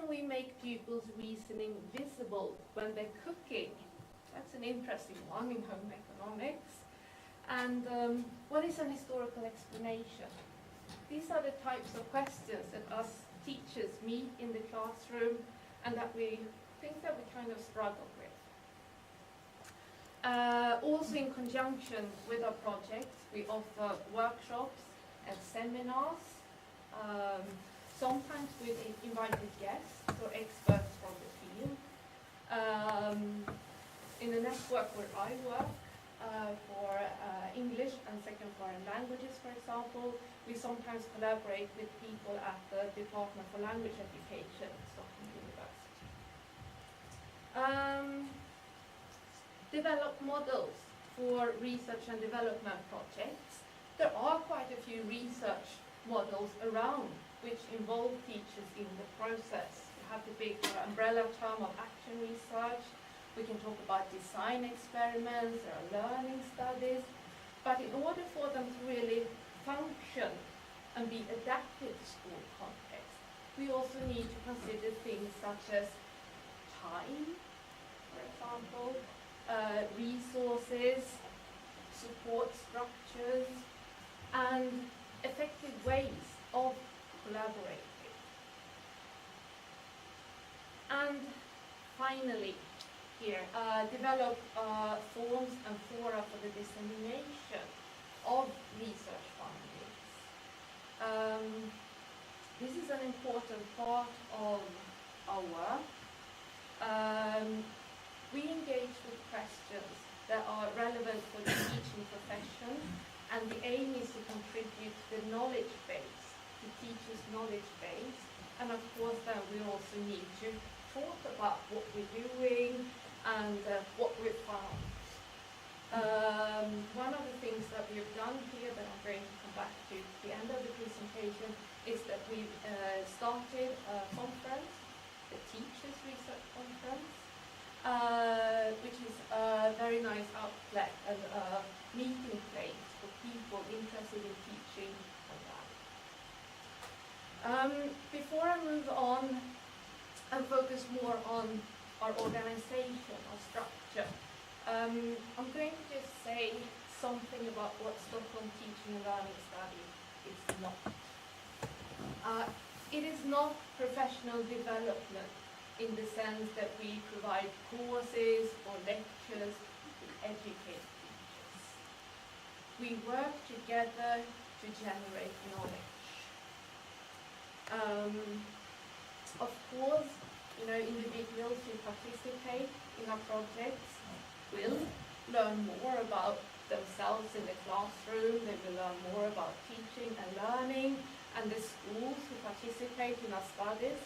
can we make pupils' reasoning visible when they're cooking? That's an interesting one in home economics. And what is an historical explanation? These are the types of questions that us teachers meet in the classroom and that we think that we kind of struggle with. Also in conjunction with our projects, we offer workshops and seminars, sometimes with invited guests or experts from the field. In the network where I work, for English and second foreign languages, for example, we sometimes collaborate with people at the Department for Language Education at Stockholm University. Develop models for research and development projects. There are quite a few research models around which involve teachers in the process. You have the big umbrella term of action research. We can talk about design experiments, there are learning studies, but in order for them to really function and be adapted to school context, we also need to consider things such as time, for example, resources, support structures, and effective ways of collaborating. And finally, here, develop forms and fora for the dissemination of research findings. This is an important part of our work. We engage with questions that are relevant for the teaching profession, and the aim is to contribute to the knowledge base, the teachers' knowledge base, and of course then we also need to talk about what we're doing and what we've found. One of the things that we've done here that I'm going to come back to at the end of the presentation is that we've started a conference, the Teachers Research Conference, which is a very nice outlet and a meeting place for people interested in teaching and that. Before I move on and focus more on our organization, our structure, I'm going to just say something about what Stockholm Teaching and Learning Study is not. It is not professional development in the sense that we provide courses or lectures to educate teachers. We work together to generate knowledge. Of course, individuals who participate in our projects will learn more about themselves in the classroom, they will learn more about teaching and learning, and the schools who participate in our studies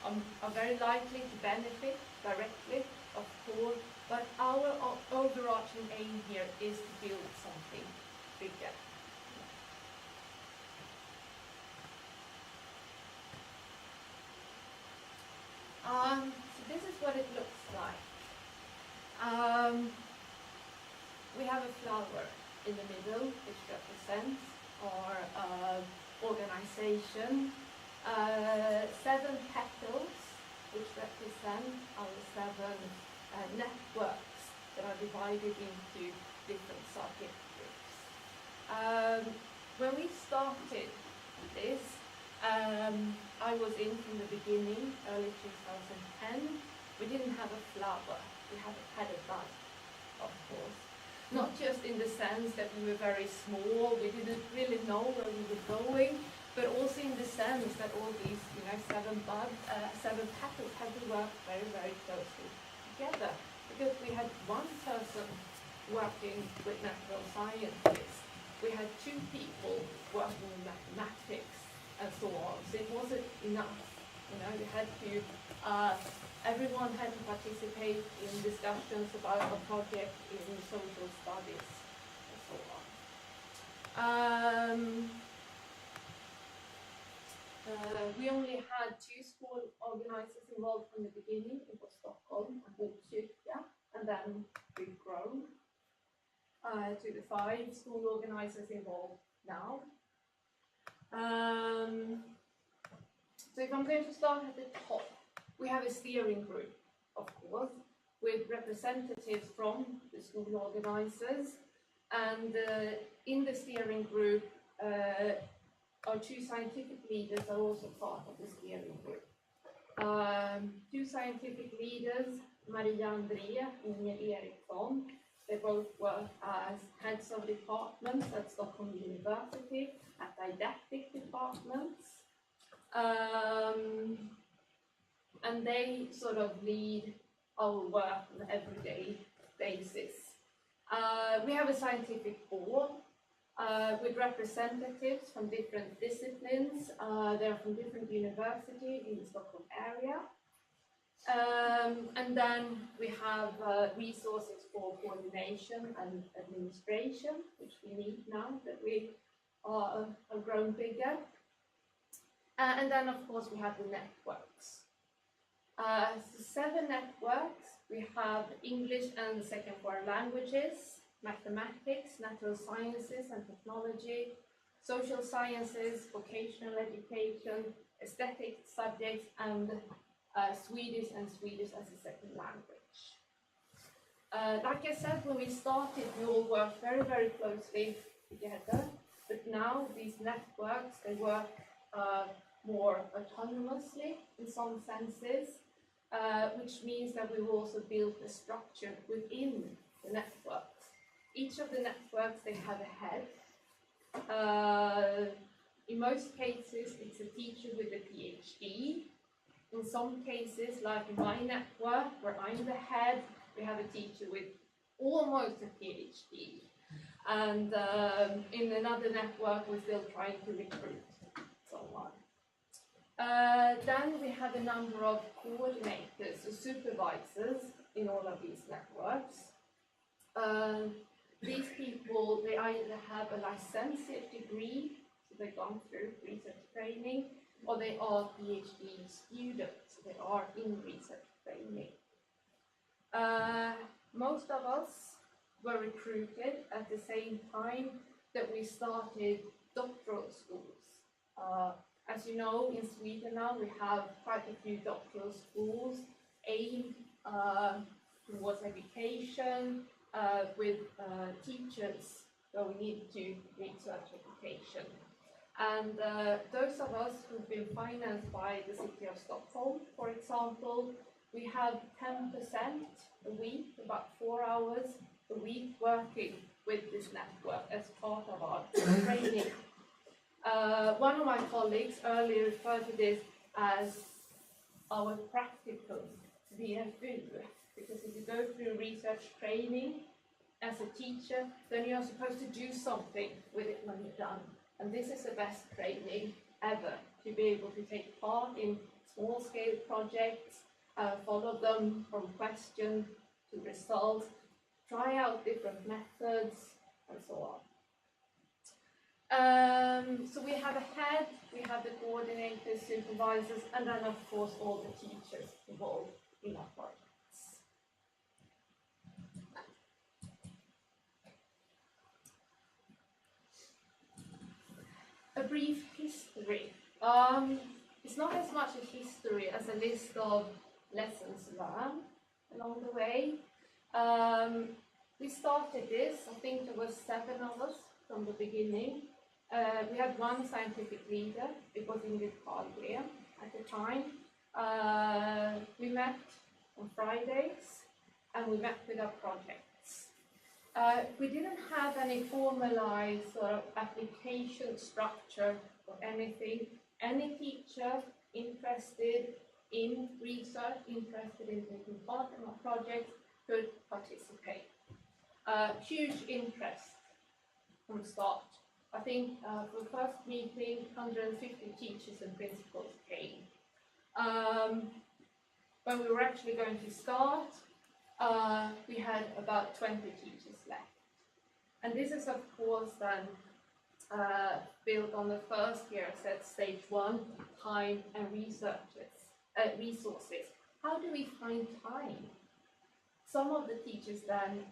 are very likely to benefit directly, of course, but our overarching aim here is to build something bigger. So this is what it looks like. We have a flower in the middle, which represents our organization. 7 petals, which represent our 7 networks that are divided into different subject groups. When we started this, I was in from the beginning, early 2010. We didn't have a flower, we had a bud, of course. Not just in the sense that we were very small, we didn't really know where we were going, but also in the sense that all these 7 petals had to work very, very closely together. Because we had one person working with natural sciences, we had 2 people working with mathematics, and so on. So it wasn't enough. You had to, everyone had to participate in discussions about a project in social studies, and so on. We only had 2 school organizers involved from the beginning. It was Stockholm and Botkyrka, and then we've grown to the 5 school organizers involved now. So if if I'm going to start at the top, we have a steering group, of course, with representatives from the school organizers, and in the steering group, our two scientific leaders are also part of the steering group. Two scientific leaders, Maria André and Inger Eriksson, they both work as heads of departments at Stockholm University, at didactic departments. And they sort of lead our work on an everyday basis. We have a scientific board with representatives from different disciplines. They're from different universities in the Stockholm area. And then we have resources for coordination and administration, which we need now that we have grown bigger. And then, of course, we have the networks. So 7 networks. We have English and second foreign languages, mathematics, natural sciences and technology, social sciences, vocational education, aesthetic subjects, and Swedish and Swedish as a second language. Like I said, when we started, we all worked very, very closely together. But now these networks, they work more autonomously in some senses, which means that we've also built a structure within the networks. Each of the networks, they have a head. In most cases, it's a teacher with a PhD. In some cases, like in my network, where I'm the head, we have a teacher with almost a PhD. And in another network, we're still trying to recruit someone. Then we have a number of coordinators or supervisors in all of these networks. These people, they either have a licentiate degree, so they've gone through research training, or they are PhD students, so they are in research training. Most of us were recruited at the same time that we started doctoral schools. As you know, in Sweden now we have quite a few doctoral schools aimed towards education, with teachers going into research education. And those of us who've been financed by the city of Stockholm, for example, we have 10% a week, about 4 hours a week working with this network as part of our training. One of my colleagues earlier referred to this as our practical VFU, because if you go through research training as a teacher, then you're supposed to do something with it when you're done. And this is the best training ever, to be able to take part in small-scale projects, follow them from question to result, try out different methods, and so on. So we have a head, we have the coordinators, supervisors, and then of course all the teachers involved in our projects. A brief history. It's not as much a history as a list of lessons learned along the way. We started this, I think there was 7 of us from the beginning. We had one scientific leader, it was Berggren at the time. We met on Fridays and we met with our projects. We didn't have any formalized sort of application structure or anything. Any teacher interested in research, interested in taking part in our projects could participate. Huge interest from the start. I think for the first meeting, 150 teachers and principals came. When we were actually going to start, we had about 20 teachers left. And this is, of course, then built on the first year, I said stage 1, time and resources. How do we find time? Some of the teachers then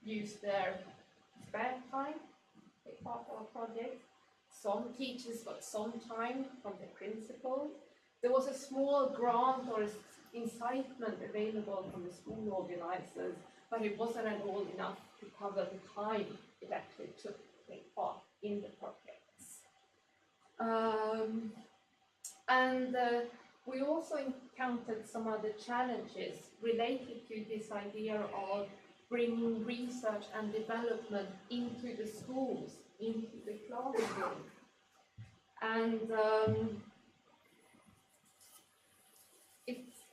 use their spare time, take part of our project. some teachers got some time from the principal. There was a small grant or incitement available from the school organizers, but it wasn't at all enough to cover the time it actually took to take part in the projects. We also encountered some other challenges related to this idea of bringing research and development into the schools, into the classroom. And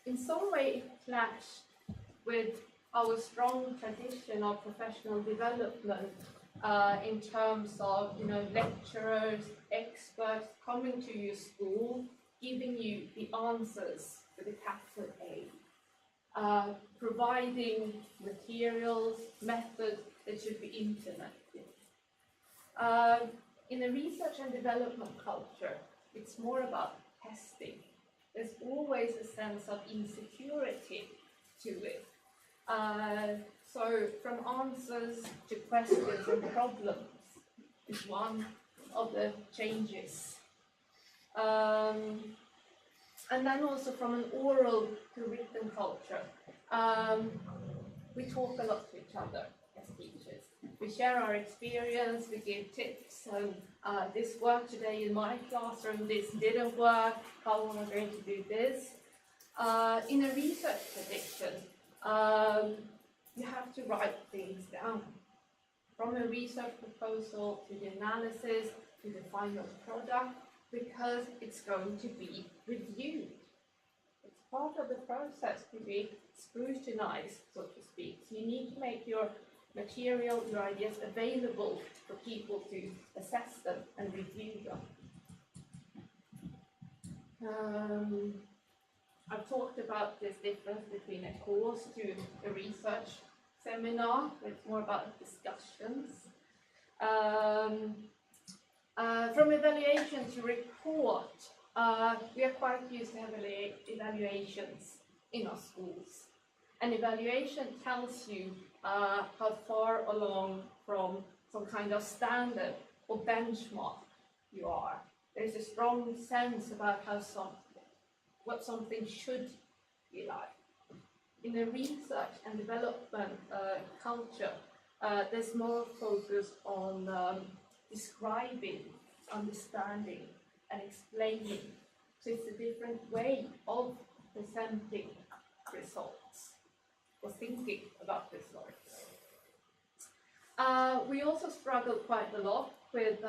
in some way it clashed with our strong tradition of professional development in terms of, lecturers, experts coming to your school, giving you the answers with a capital A, providing materials, methods that should be implemented. In a research and development culture, it's more about testing. There's always a sense of insecurity to it. So from answers to questions and problems is one of the changes. And then also from an oral to written culture, we talk a lot to each other as teachers. We share our experience, we give tips, and this worked today in my classroom, this didn't work, how am I going to do this? In a research tradition, you have to write things down. From a research proposal to the analysis to the final product, because it's going to be reviewed. It's part of the process to be scrutinized, so to speak. So you need to make your material, your ideas available for people to assess them and review them. I've talked about this difference between a course to a research seminar. It's more about discussions. From evaluation to report, we are quite used to have evaluations in our schools. An evaluation tells you how far along from some kind of standard or benchmark you are. There's a strong sense about what something should be like. In a research and development culture, there's more focus on describing, understanding, and explaining. So it's a different way of presenting results or thinking about results. We also struggle quite a lot with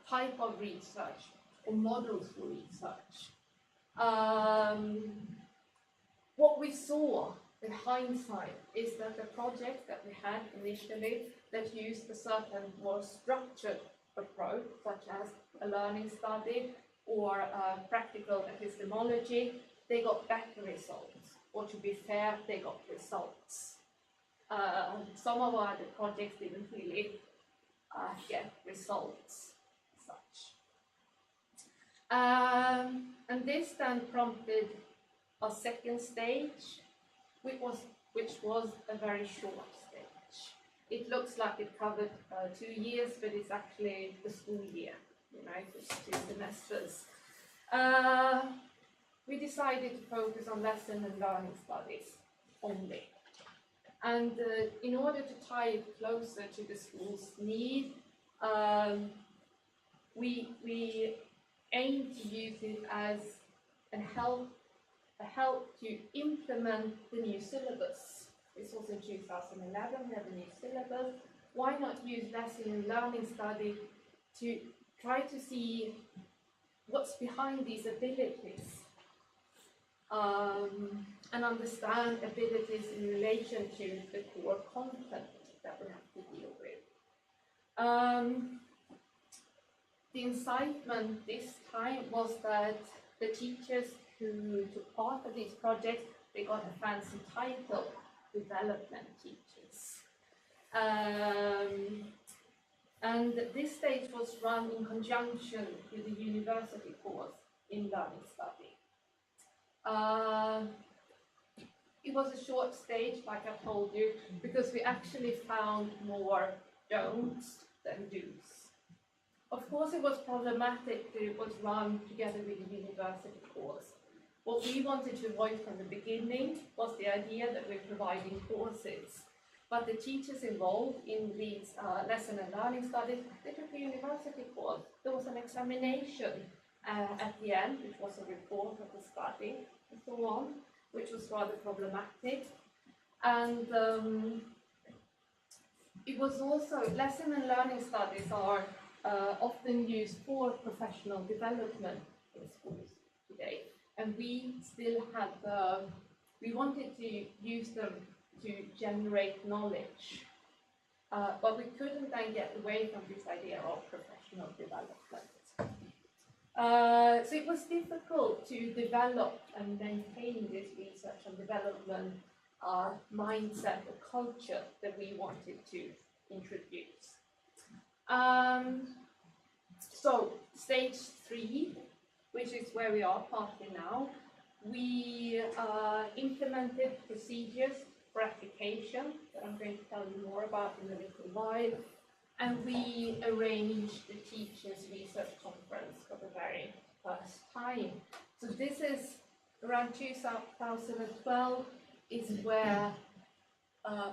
type of research or models for research. What we saw in hindsight is that the project that we had initially that used a certain more structured approach, such as a learning study or practical epistemology, they got better results. Or to be fair, they got results. Some of our other projects didn't really get results as such. And this then prompted a second stage, which was a very short stage. It looks like it covered 2 years, but it's actually the school year, just 2 semesters. We decided to focus on lesson and learning studies only. And in order to tie it closer to the school's need, we aim to use it as a help to implement the new syllabus. This was in 2011, we have a new syllabus. Why not use lesson and learning study to try to see what's behind these abilities and understand abilities in relation to the core content that we have to deal with. The incitement this time was that the teachers who took part of these projects, they got a fancy title, development teachers. And this stage was run in conjunction with the university course in learning study. It was a short stage, like I told you, because we actually found more don'ts than do's. Of course, it was problematic that it was run together with the university course. What we wanted to avoid from the beginning was the idea that we're providing courses, but the teachers involved in these lesson and learning studies, they took a university course. There was an examination at the end, which was a report of the study and so on, which was rather problematic. And it was also, lesson and learning studies are often used for professional development in schools today. And we still had we wanted to use them to generate knowledge, but we couldn't then get away from this idea of professional development. So it was difficult to develop and maintain this research and development mindset or culture that we wanted to introduce. So stage 3, which is where we are partly now, we implemented procedures for application that I'm going to tell you more about in a little while, and we arranged the Teachers' Research Conference for the very first time. So this is around 2012 is where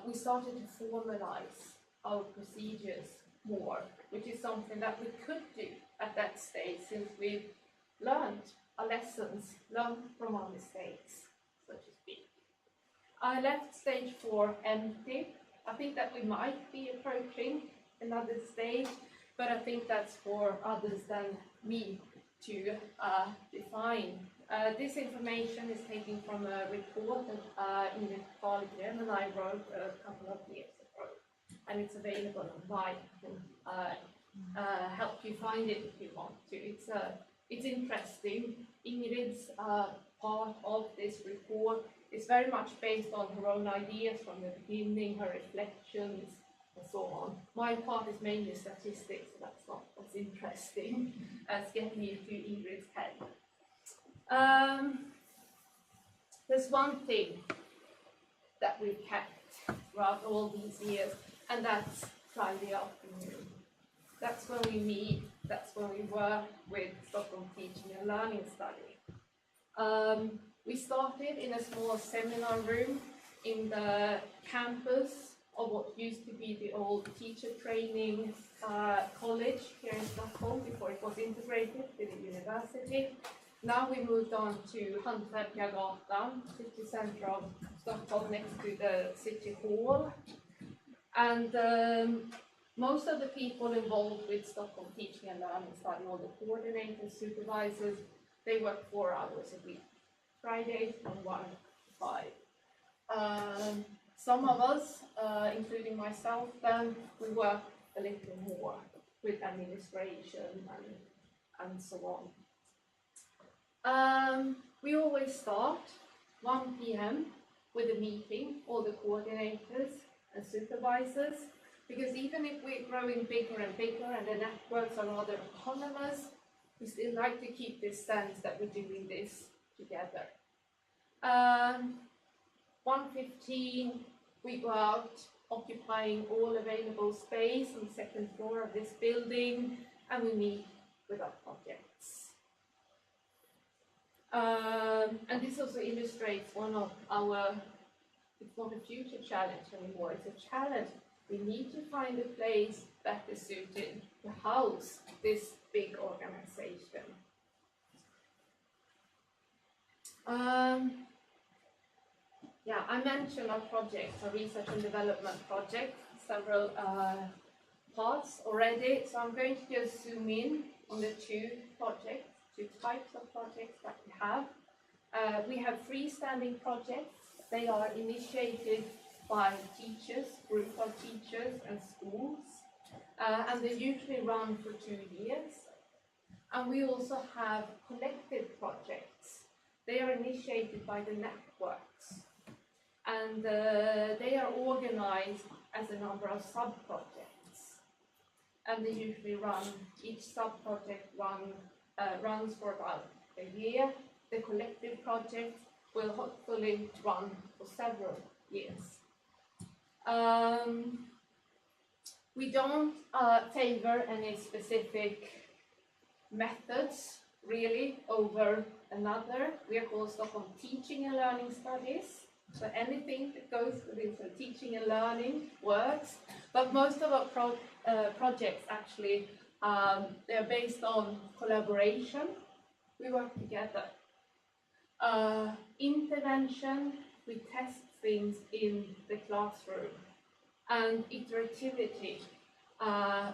we started to formalize our procedures more, which is something that we could do at that stage since we've learned our lessons, learned from our mistakes, so to speak. I left stage 4 empty. I think that we might be approaching another stage, but I think that's for others than me to define. This information is taken from a report that Ingrid Berggren and I wrote a couple of years ago, and it's available online. I can help you find it if you want to. It's interesting. Ingrid's part of this report is very much based on her own ideas from the beginning, her reflections, and so on. My part is mainly statistics, so that's not as interesting as getting into Ingrid's head. There's one thing that we've kept throughout all these years, and that's Friday afternoon. That's when we meet, that's when we work with Stockholm Teaching and Learning Study. We started in a small seminar room in the campus of what used to be the old teacher training college here in Stockholm before it was integrated with the university. Now we moved on to Hantverkargatan, city centre of Stockholm, next to the city hall. And most of the people involved with Stockholm Teaching and Learning Study, all the coordinators, supervisors, they work 4 hours a week, Fridays from 1 to 5. Some of us, including myself, then we work a little more with administration and so on. We always start 1 p.m. with a meeting, all the coordinators and supervisors, because even if we're growing bigger and bigger and the networks are rather autonomous, we still like to keep this sense that we're doing this together. 1:15, we go out occupying all available space on the 2nd floor of this building, and we meet with our projects. And this also illustrates one of our, it's not a future challenge anymore, it's a challenge. We need to find a place that is suited to house this big organization. Yeah, I mentioned our projects, our research and development project, several parts already. So I'm going to just zoom in on the 2 projects, 2 types of projects that we have. We have freestanding projects. They are initiated by teachers, group of teachers and schools, and they usually run for 2 years. And we also have collective projects. They are initiated by the networks, and they are organized as a number of sub-projects. And they usually run, each sub-project runs for about a year. The collective project will hopefully run for several years. We don't favor any specific methods really over another. We are called Stockholm Teaching and Learning Studies. So anything that goes within teaching and learning works. But most of our projects actually, they're based on collaboration. We work together. Intervention, we test things in the classroom. And iterativity,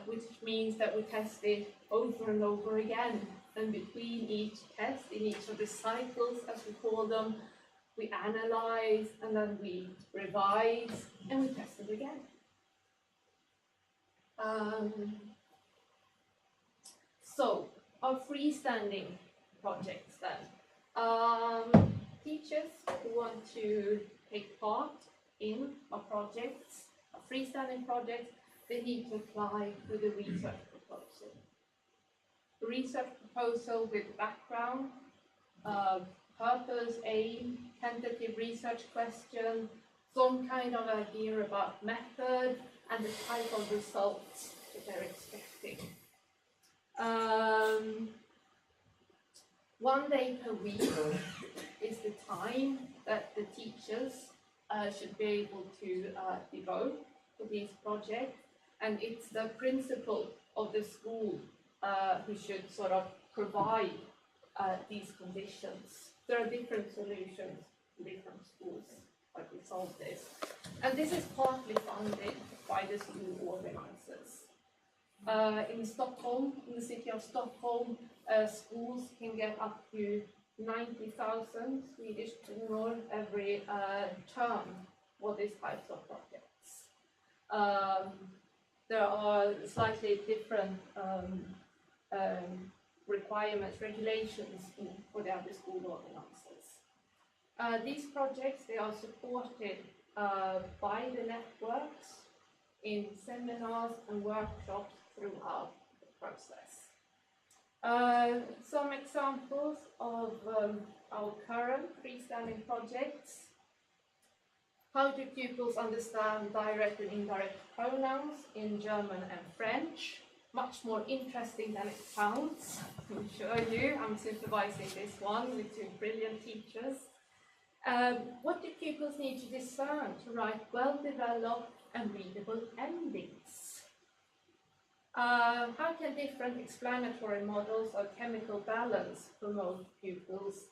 which means that we test it over and over again. And between each test, in each of the cycles, as we call them, we analyze, and then we revise, and we test it again. So, our freestanding projects then. Teachers who want to take part in our projects, our freestanding projects, they need to apply with a research proposal. A research proposal with background, purpose, aim, tentative research question, some kind of idea about method, and the type of results that they're expecting. 1 day per week is the time that the teachers should be able to devote to these projects, and it's the principal of the school who should sort of provide these conditions. There are different solutions in different schools how to solve this, and this is partly funded by the school organizers. In Stockholm, in the city of Stockholm, schools can get up to 90,000 Swedish kronor every term for these types of projects. There are slightly different requirements, regulations for the other school organizers. These projects, they are supported by the networks in seminars and workshops throughout the process. Some examples of our current freestanding projects. How do pupils understand direct and indirect pronouns in German and French? Much more interesting than it sounds, I can assure you. I'm supervising this one with 2 brilliant teachers. What do pupils need to discern to write well-developed and readable endings? How can different explanatory models of chemical balance promote pupils'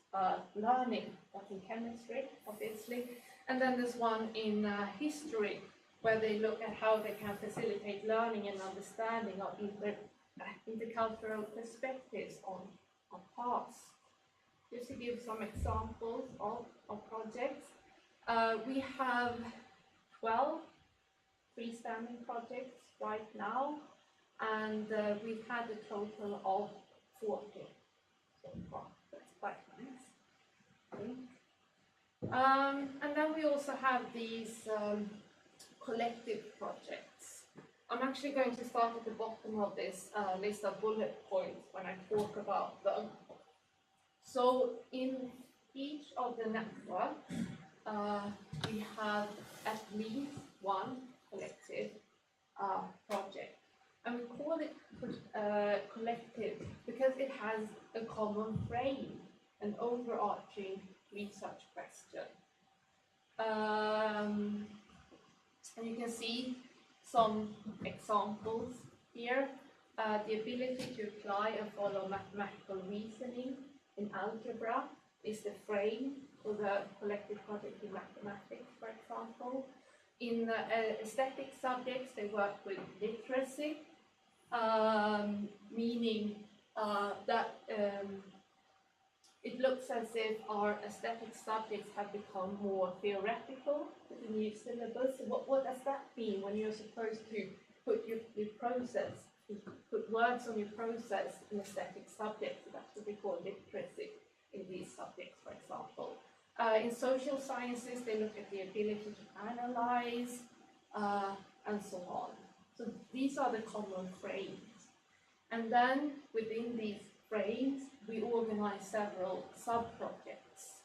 learning? That's in chemistry, obviously. And then there's one in history, where they look at how they can facilitate learning and understanding of intercultural perspectives on past. Just to give some examples of projects, we have 12 freestanding projects right now, and we've had a total of 40 so far. That's quite nice, I think. And then we also have these collective projects. I'm actually going to start at the bottom of this list of bullet points when I talk about them. So in each of the networks, we have at least one collective project. And we call it collective because it has a common frame, an overarching research question. And you can see some examples here. The ability to apply and follow mathematical reasoning in algebra is the frame for the collective project in mathematics, for example. In aesthetic subjects, they work with literacy, meaning that it looks as if our aesthetic subjects have become more theoretical with the new syllabus. So what does that mean when you're supposed to put your process, put words on your process in aesthetic subjects? So that's what we call literacy in these subjects, for example. In social sciences, they look at the ability to analyze and so on. So these are the common frames. And then within these frames, we organize several sub-projects.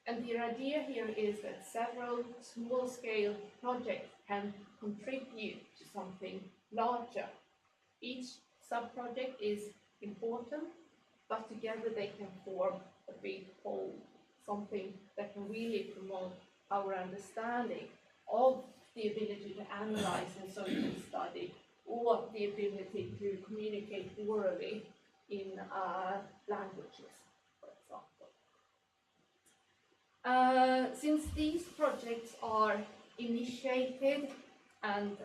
And the idea here is that several small-scale projects can contribute to something larger. Each sub-project is important, but together they can form a big whole, something that can really promote our understanding of the ability to analyze in social study, or the ability to communicate orally in languages, for example. Since these projects are initiated and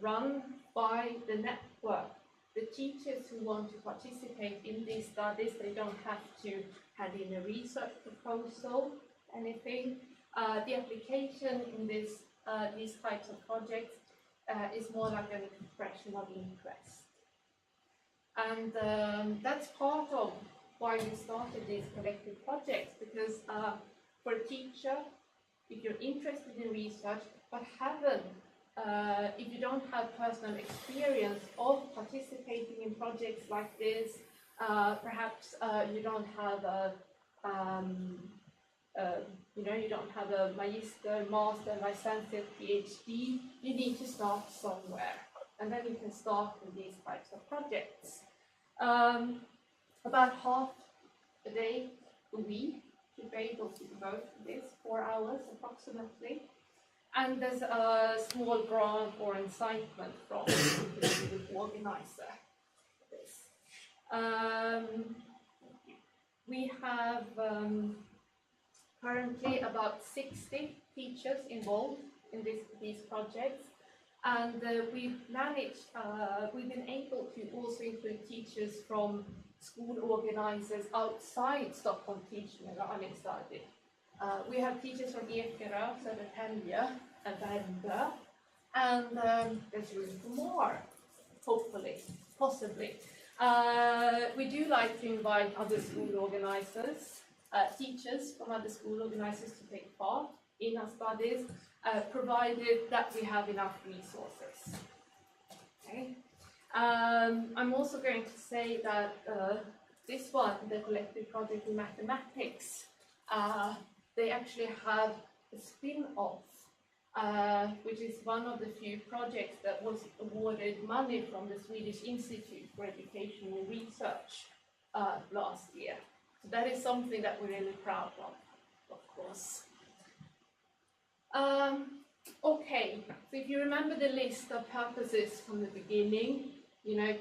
run by the network, the teachers who want to participate in these studies, they don't have to hand in a research proposal, anything. The application in these types of projects is more like an expression of interest. And that's part of why we started these collective projects, because for a teacher, if you're interested in research but if you don't have personal experience of participating in projects like this, perhaps you don't have you don't have a magister, master, licentiate, PhD. You need to start somewhere, and then you can start with these types of projects. About half a day a week to be able to devote to this, 4 hours approximately. And there's a small grant or incitement from the organizer. We have currently about 60 teachers involved in these projects, and we've been able to also include teachers from school organizers outside Stockholm teaching and learning study. We have teachers from Ekerö, Södertälje, and Värmdö, and there's room for more, hopefully, possibly. We do like to invite other school organizers, teachers from other school organizers to take part in our studies, provided that we have enough resources. Okay. I'm also going to say that this one, the collective project in mathematics, they actually have a spin-off, which is one of the few projects that was awarded money from the Swedish Institute for Education and Research last year. So that is something that we're really proud of course. Okay, so if you remember the list of purposes from the beginning,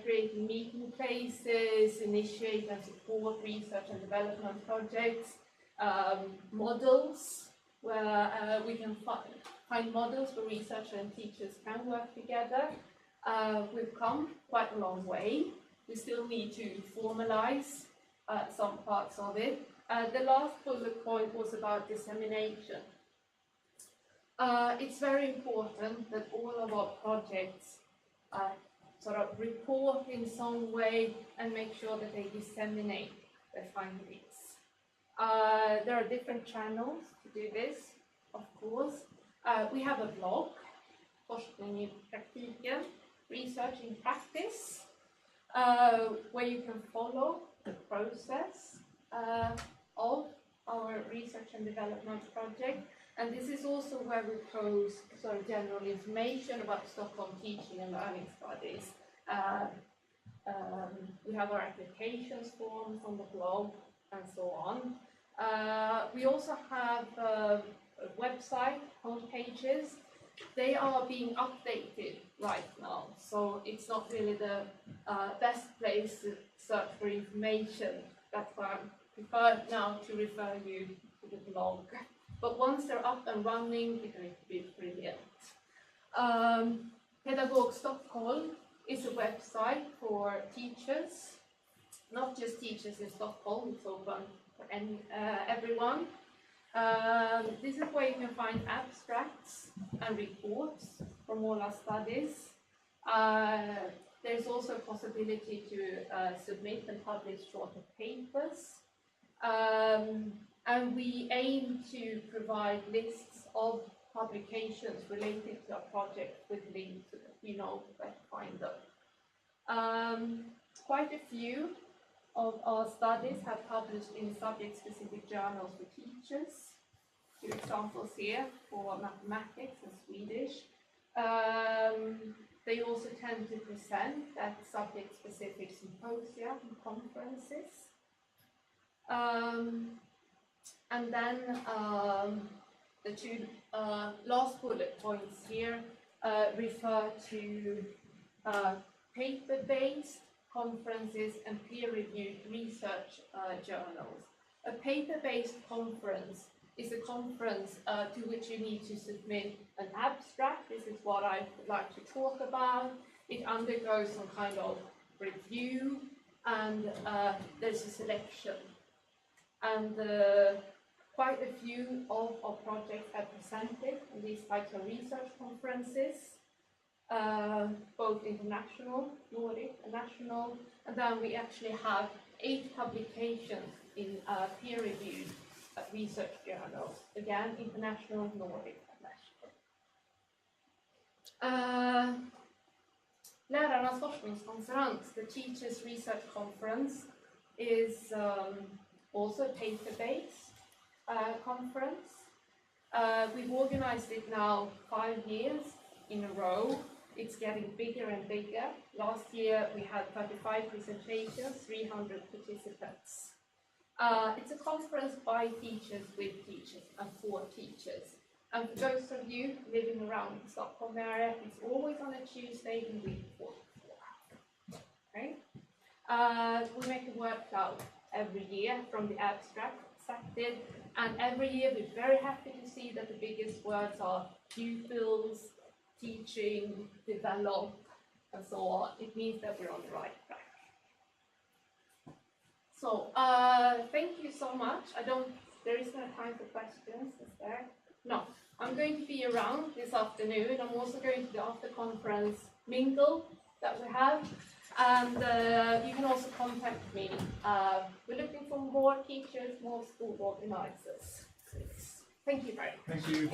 creating meeting places, initiate and support research and development projects, models where we can find models where researchers and teachers can work together. We've come quite a long way. We still need to formalize some parts of it. The last bullet point was about dissemination. It's very important that all of our projects sort of report in some way and make sure that they disseminate their findings. There are different channels to do this, of course. We have a blog, Forskning i praktiken, Research in Practice, where you can follow the process of our research and development project. And this is also where we post sort of general information about Stockholm teaching and learning studies. We have our applications forms on the blog and so on. We also have a website, homepages. They are being updated right now, so it's not really the best place to search for information. That's why I prefer now to refer you to the blog. But once they're up and running, they're going to be brilliant. Pedagog Stockholm is a website for teachers, not just teachers in Stockholm, it's open for everyone. This is where you can find abstracts and reports from all our studies. There's also a possibility to submit and publish shorter papers. And we aim to provide lists of publications related to our project with links so that you know where to find them. Quite a few of our studies have published in subject-specific journals for teachers. Two examples here for mathematics and Swedish. They also tend to present at subject-specific symposia and conferences. And then the two last bullet points here refer to paper-based conferences and peer-reviewed research journals. A paper-based conference is a conference to which you need to submit an abstract. This is what I would like to talk about. It undergoes some kind of review, and there's a selection. And quite a few of our projects are presented in these types of research conferences, both international, Nordic, and national. And then we actually have 8 publications in peer-reviewed research journals, again, international, Nordic, and national. Lärarnas forskningskonferens, the Teachers Research Conference, is also a paper-based conference. We've organized it now 5 years in a row. It's getting bigger and bigger. Last year we had 35 presentations, 300 participants. It's a conference by teachers, with teachers, and for teachers. And for those of you living around the Stockholm area, it's always on a Tuesday in week 4. Okay? We make a word cloud every year from the abstract accepted, and every year we're very happy to see that the biggest words are pupils, teaching, develop, and so on. It means that we're on the right track. So, thank you so much. There is no time for questions, is there? No. I'm going to be around this afternoon. I'm also going to the after-conference mingle that we have. And you can also contact me. We're looking for more teachers, more school organizers. Thank you very much. Thank you.